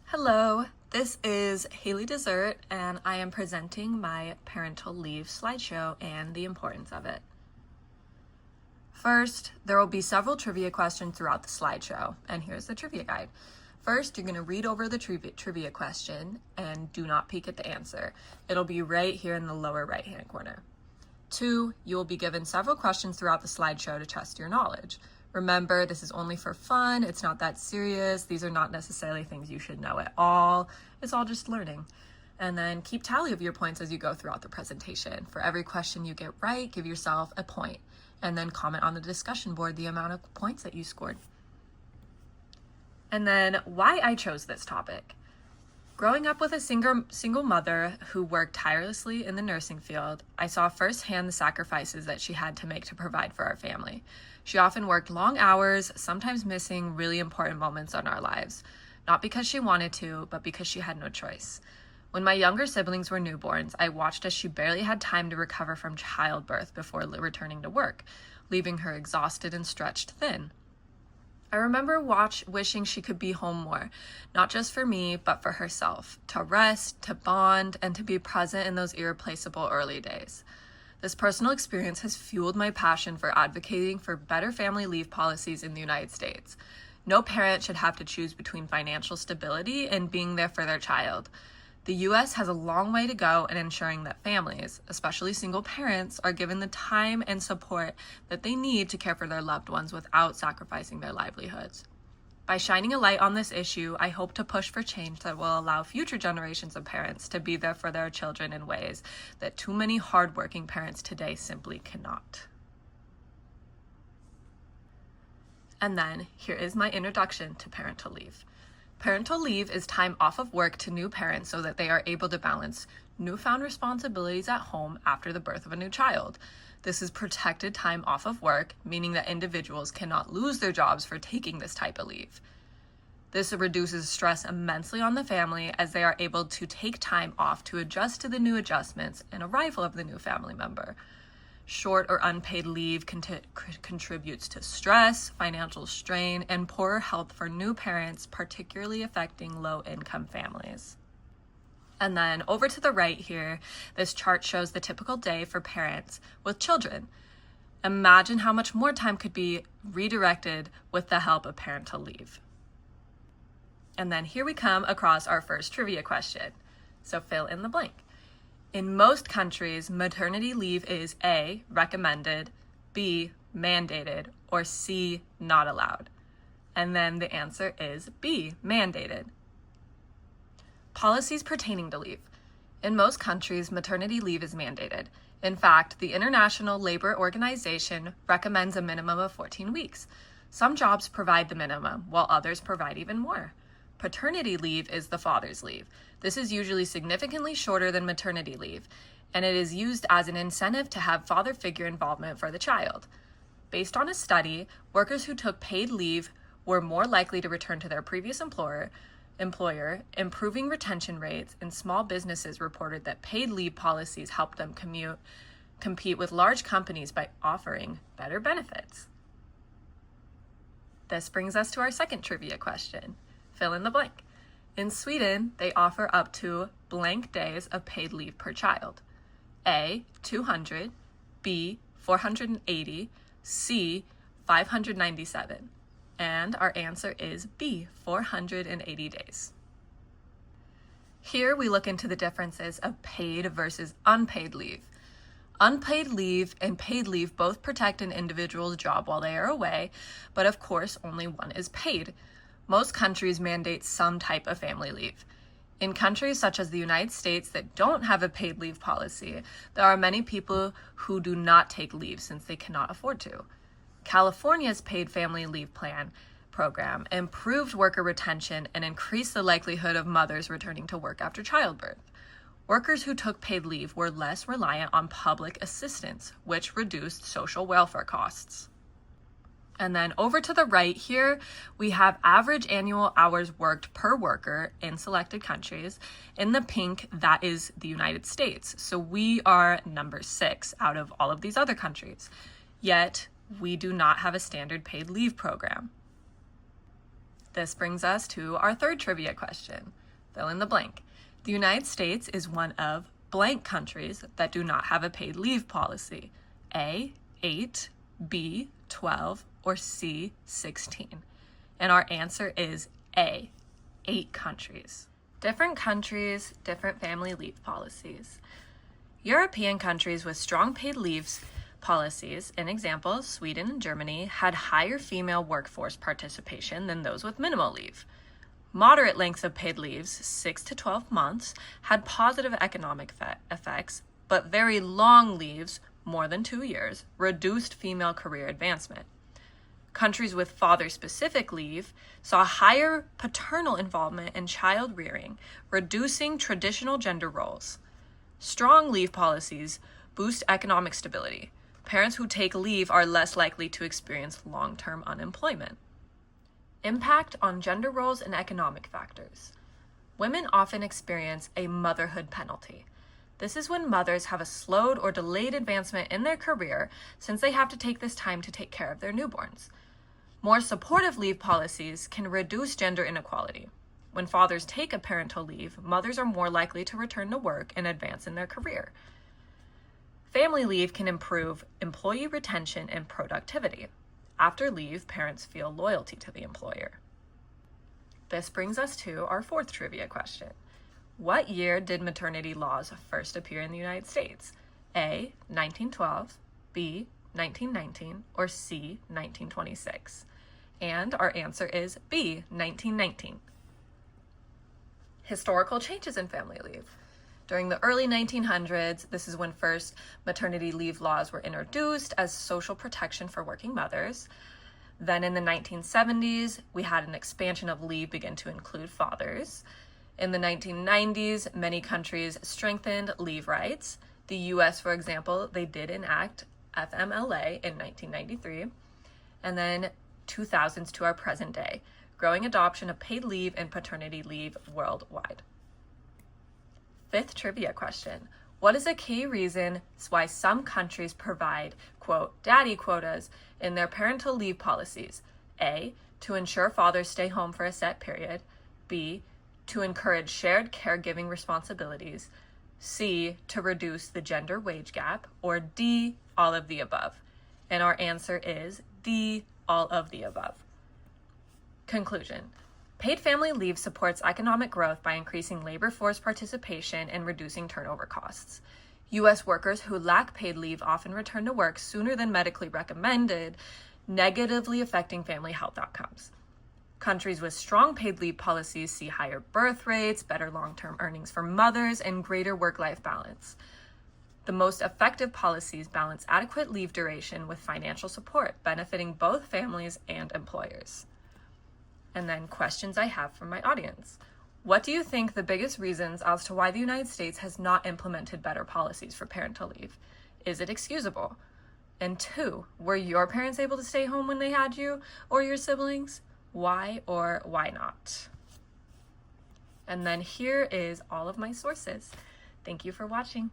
Hello, this is Haley Dessert, and I am presenting my parental leave slideshow and the importance of it. First, there will be several trivia questions throughout the slideshow, and here's the trivia guide. First, you're going to read over the trivia question and do not peek at the answer. It'll be right here in the lower right-hand corner. 2, you will be given several questions throughout the slideshow to test your knowledge. Remember, this is only for fun. It's not that serious. These are not necessarily things you should know at all. It's all just learning. And then keep tally of your points as you go throughout the presentation. For every question you get right, give yourself a point, and then comment on the discussion board the amount of points that you scored. And then why I chose this topic. Growing up with a single mother who worked tirelessly in the nursing field, I saw firsthand the sacrifices that she had to make to provide for our family. She often worked long hours, sometimes missing really important moments in our lives, not because she wanted to, but because she had no choice. When my younger siblings were newborns, I watched as she barely had time to recover from childbirth before returning to work, leaving her exhausted and stretched thin. I remember wishing she could be home more, not just for me, but for herself, to rest, to bond, and to be present in those irreplaceable early days. This personal experience has fueled my passion for advocating for better family leave policies in the United States. No parent should have to choose between financial stability and being there for their child. The U.S. has a long way to go in ensuring that families, especially single parents, are given the time and support that they need to care for their loved ones without sacrificing their livelihoods. By shining a light on this issue, I hope to push for change that will allow future generations of parents to be there for their children in ways that too many hardworking parents today simply cannot. And then, here is my introduction to parental leave. Parental leave is time off of work to new parents so that they are able to balance newfound responsibilities at home after the birth of a new child. This is protected time off of work, meaning that individuals cannot lose their jobs for taking this type of leave. This reduces stress immensely on the family as they are able to take time off to adjust to the new adjustments and arrival of the new family member. Short or unpaid leave contributes to stress, financial strain, and poorer health for new parents, particularly affecting low-income families. And then over to the right here, this chart shows the typical day for parents with children. Imagine how much more time could be redirected with the help of parental leave. And then here we come across our first trivia question. So fill in the blank. In most countries, maternity leave is A, recommended, B, mandated, or C, not allowed. And then the answer is B, mandated. Policies pertaining to leave. In most countries, maternity leave is mandated. In fact, the International Labor Organization recommends a minimum of 14 weeks. Some jobs provide the minimum, while others provide even more. Paternity leave is the father's leave. This is usually significantly shorter than maternity leave, and it is used as an incentive to have father figure involvement for the child. Based on a study, workers who took paid leave were more likely to return to their previous employer, improving retention rates, and small businesses reported that paid leave policies helped them compete with large companies by offering better benefits. This brings us to our second trivia question. Fill in the blank. In Sweden, they offer up to blank days of paid leave per child. A, 200, B, 480, C, 597. And our answer is B, 480 days. Here we look into the differences of paid versus unpaid leave. Unpaid leave and paid leave both protect an individual's job while they are away, but of course only one is paid. Most countries mandate some type of family leave. In countries such as the United States that don't have a paid leave policy, there are many people who do not take leave since they cannot afford to. California's paid family leave program improved worker retention and increased the likelihood of mothers returning to work after childbirth. Workers who took paid leave were less reliant on public assistance, which reduced social welfare costs. And then over to the right here, we have average annual hours worked per worker in selected countries. In the pink, that is the United States. So we are number 6 out of all of these other countries. Yet, we do not have a standard paid leave program. This brings us to our third trivia question. Fill in the blank. The United States is one of blank countries that do not have a paid leave policy. A, 8, B, 12, or C, 16. And our answer is A, 8 countries. Different countries, different family leave policies. European countries with strong paid leave policies, in example, Sweden and Germany, had higher female workforce participation than those with minimal leave. Moderate lengths of paid leaves, 6 to 12 months, had positive economic effects, but very long leaves, more than 2 years, reduced female career advancement. Countries with father-specific leave saw higher paternal involvement in child rearing, reducing traditional gender roles. Strong leave policies boost economic stability. Parents who take leave are less likely to experience long-term unemployment. Impact on gender roles and economic factors. Women often experience a motherhood penalty. This is when mothers have a slowed or delayed advancement in their career since they have to take this time to take care of their newborns. More supportive leave policies can reduce gender inequality. When fathers take a parental leave, mothers are more likely to return to work and advance in their career. Family leave can improve employee retention and productivity. After leave, parents feel loyalty to the employer. This brings us to our fourth trivia question. What year did maternity laws first appear in the United States? A, 1912, B, 1919, or C, 1926? And our answer is B, 1919. Historical changes in family leave. During the early 1900s, this is when first maternity leave laws were introduced as social protection for working mothers. Then in the 1970s, we had an expansion of leave begin to include fathers. In the 1990s, many countries strengthened leave rights. The US, for example, they did enact FMLA in 1993. And then 2000s to our present day, growing adoption of paid leave and paternity leave worldwide. Fifth trivia question. What is a key reason why some countries provide, quote, daddy quotas in their parental leave policies? A, to ensure fathers stay home for a set period. B, to encourage shared caregiving responsibilities. C, to reduce the gender wage gap. Or D, all of the above. And our answer is D, all of the above. Conclusion. Paid family leave supports economic growth by increasing labor force participation and reducing turnover costs. U.S. workers who lack paid leave often return to work sooner than medically recommended, negatively affecting family health outcomes. Countries with strong paid leave policies see higher birth rates, better long-term earnings for mothers, and greater work-life balance. The most effective policies balance adequate leave duration with financial support, benefiting both families and employers. And then questions I have from my audience. What do you think the biggest reasons as to why the United States has not implemented better policies for parental leave? Is it excusable? And 2, were your parents able to stay home when they had you or your siblings? Why or why not? And then here is all of my sources. Thank you for watching.